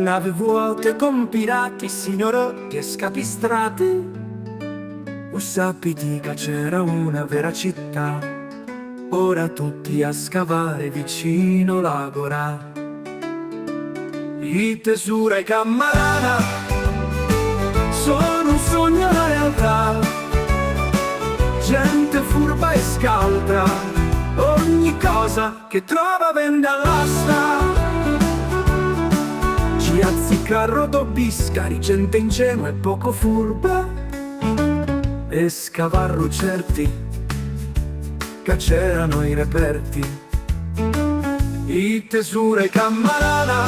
Nave vuote con pirati, signorotti e scapistrati. Sappi che c'era una vera città, ora tutti a scavare vicino l'agora. I tesura e Cammarana sono un sogno, una realtà. Gente furba e scaltra, ogni cosa che trova vende all'asta. Ci azzicca arrotobiscari, gente ingenua e poco furba, e scavarro certi che c'erano i reperti. I tesura e Cammarana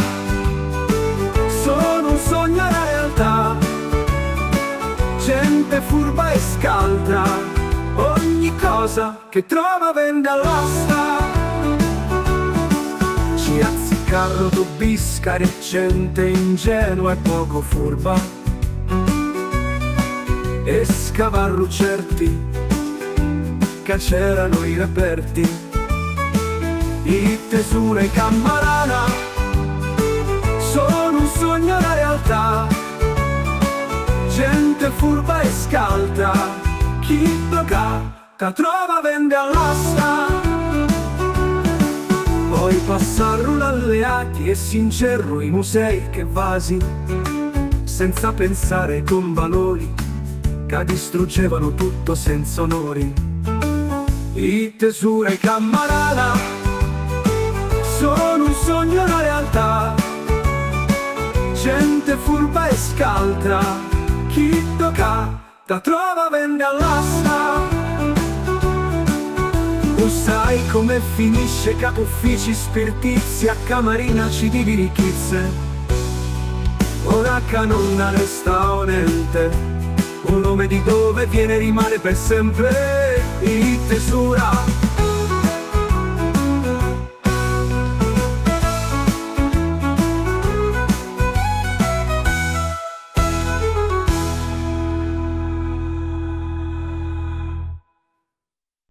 sono un sogno, una realtà. Gente furba e scaltra, ogni cosa che trova vende all'asta. Ci azzicca arrotobiscari e gente ingenua e poco furba, e scavarro certi che c'erano i reperti. I tesura e Cammarana sono un sogno, una realtà. Gente furba e scaltra, chi tocca trova vende all'asta. Poi passarono alleati e s'incerro i musei che vasi, senza pensare con valori che distruggevano tutto senza onori. I tesura e Cammarana sono un sogno, una realtà. Gente furba e scaltra, chi tocca trova vende all'asta. Tu sai come finisce capo uffici spiritizi, a Camarina ci divi ricchezze. Ora che non resta onente, un nome di dove viene rimane per sempre. I tesura